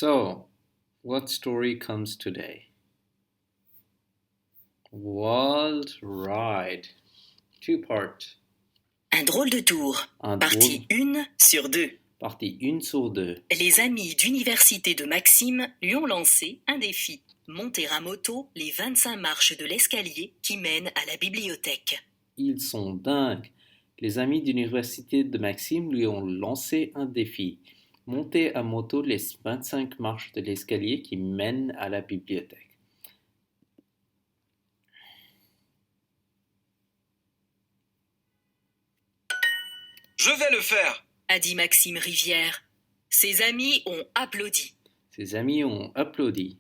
So, what story comes today? World Ride. Two parts. Un drôle de tour. Partie 1 sur 2. Partie 1 sur 2. Les amis d'université de Maxime lui ont lancé un défi. Monter à moto les 25 marches de l'escalier qui mènent à la bibliothèque. Ils sont dingues. Les amis d'université de Maxime lui ont lancé un défi. Monter à moto les 25 marches de l'escalier qui mènent à la bibliothèque. Je vais le faire, a dit Maxime Rivière. Ses amis ont applaudi. Ses amis ont applaudi.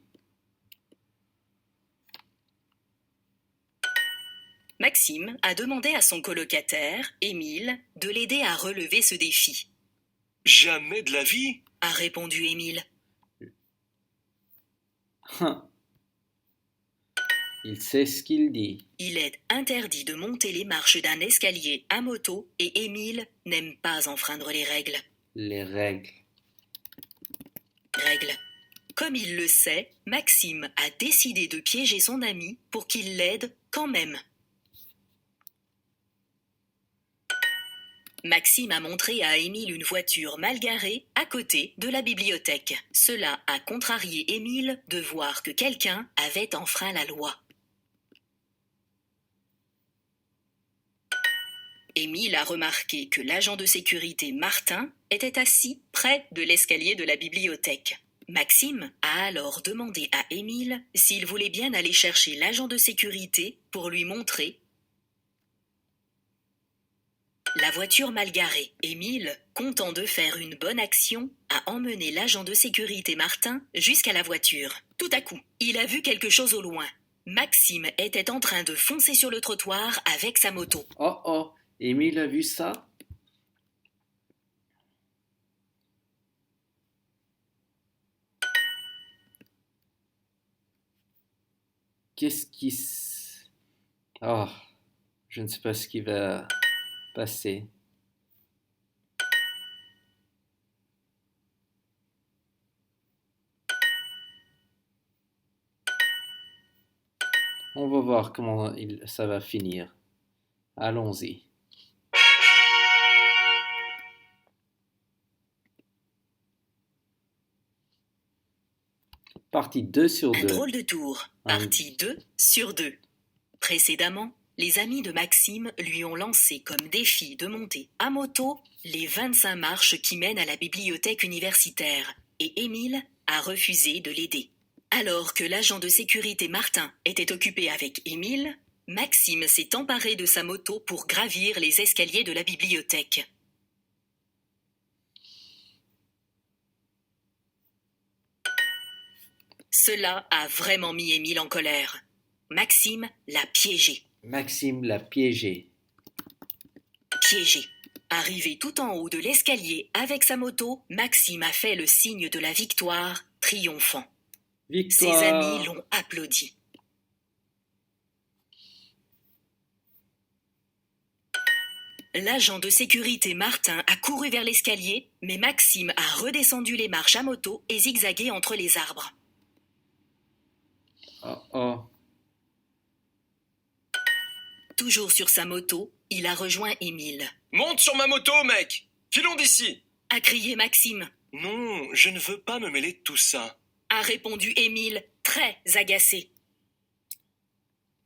Maxime a demandé à son colocataire, Émile, de l'aider à relever ce défi. Jamais de la vie, a répondu Émile. Il sait ce qu'il dit. Il est interdit de monter les marches d'un escalier à moto et Émile n'aime pas enfreindre les règles. Les règles. Comme il le sait, Maxime a décidé de piéger son ami pour qu'il l'aide quand même. Maxime a montré à Émile une voiture mal garée à côté de la bibliothèque. Cela a contrarié Émile de voir que quelqu'un avait enfreint la loi. Émile a remarqué que l'agent de sécurité Martin était assis près de l'escalier de la bibliothèque. Maxime a alors demandé à Émile s'il voulait bien aller chercher l'agent de sécurité pour lui montrer la voiture mal garée. Émile, content de faire une bonne action, a emmené l'agent de sécurité Martin jusqu'à la voiture. Tout à coup, il a vu quelque chose au loin. Maxime était en train de foncer sur le trottoir avec sa moto. Oh, Émile a vu ça? Qu'est-ce qui... Oh, je ne sais pas ce qui va passer. On va voir comment ça va finir. Allons-y. Partie 2 sur 2. Un drôle de tour. Partie 2 sur 2. Précédemment, les amis de Maxime lui ont lancé comme défi de monter à moto les 25 marches qui mènent à la bibliothèque universitaire et Émile a refusé de l'aider. Alors que l'agent de sécurité Martin était occupé avec Émile, Maxime s'est emparé de sa moto pour gravir les escaliers de la bibliothèque. Cela a vraiment mis Émile en colère. Maxime l'a piégé. Piégé. Arrivé tout en haut de l'escalier avec sa moto, Maxime a fait le signe de la victoire, triomphant. Victoire. Ses amis l'ont applaudi. L'agent de sécurité Martin a couru vers l'escalier, mais Maxime a redescendu les marches à moto et zigzagué entre les arbres. Oh. Toujours sur sa moto, il a rejoint Émile. « Monte sur ma moto, mec! Filons d'ici !» a crié Maxime. « Non, je ne veux pas me mêler de tout ça. » a répondu Émile, très agacé.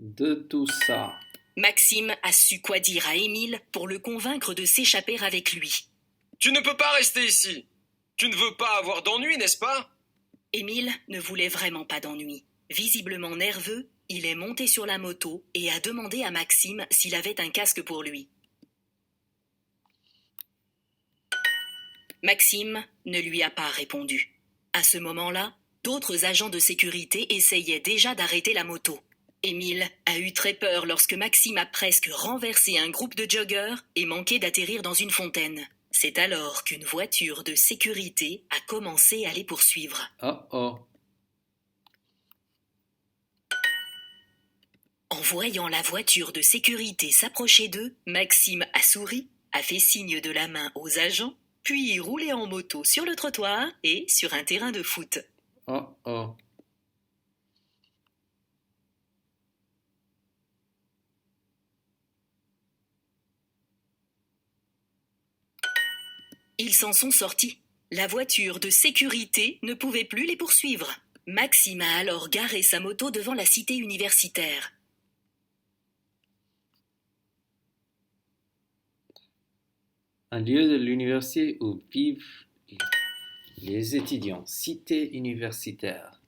De tout ça. Maxime a su quoi dire à Émile pour le convaincre de s'échapper avec lui. « Tu ne peux pas rester ici. Tu ne veux pas avoir d'ennui, n'est-ce pas ?» Émile ne voulait vraiment pas d'ennui. Visiblement nerveux, il est monté sur la moto et a demandé à Maxime s'il avait un casque pour lui. Maxime ne lui a pas répondu. À ce moment-là, d'autres agents de sécurité essayaient déjà d'arrêter la moto. Émile a eu très peur lorsque Maxime a presque renversé un groupe de joggeurs et manqué d'atterrir dans une fontaine. C'est alors qu'une voiture de sécurité a commencé à les poursuivre. Oh. En voyant la voiture de sécurité s'approcher d'eux, Maxime a souri, a fait signe de la main aux agents puis rouler en moto sur le trottoir et sur un terrain de foot. Oh oh. Ils s'en sont sortis. La voiture de sécurité ne pouvait plus les poursuivre. Maxime a alors garé sa moto devant la cité universitaire. Un lieu de l'université où vivent les étudiants. Cité universitaire.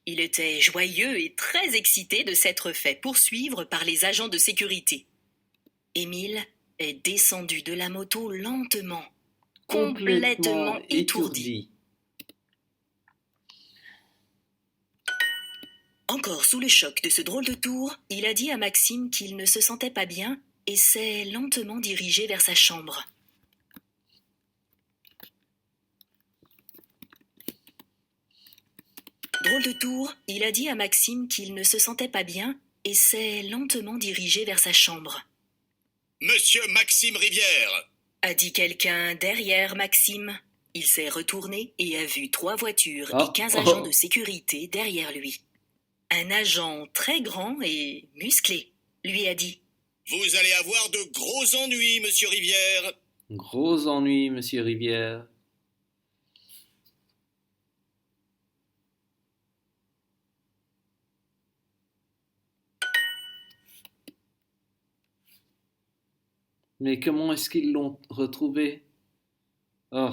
Il était joyeux et très excité de s'être fait poursuivre par les agents de sécurité. Émile est descendu de la moto lentement, complètement étourdi. Encore sous le choc de ce drôle de tour, il a dit à Maxime qu'il ne se sentait pas bien et s'est lentement dirigé vers sa chambre. Drôle de tour, il a dit à Maxime qu'il ne se sentait pas bien et s'est lentement dirigé vers sa chambre. Monsieur Maxime Rivière, A dit quelqu'un derrière Maxime. Il s'est retourné et a vu 3 voitures et 15 agents de sécurité derrière lui. Un agent très grand et musclé lui a dit « vous allez avoir de gros ennuis, monsieur Rivière. » Gros ennui, monsieur Rivière. Mais comment est-ce qu'ils l'ont retrouvé? Oh.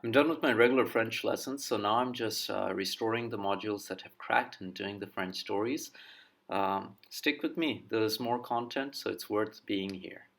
I'm done with my regular French lessons, so now I'm just restoring the modules that have cracked and doing the French stories. Stick with me, there's more content, so it's worth being here.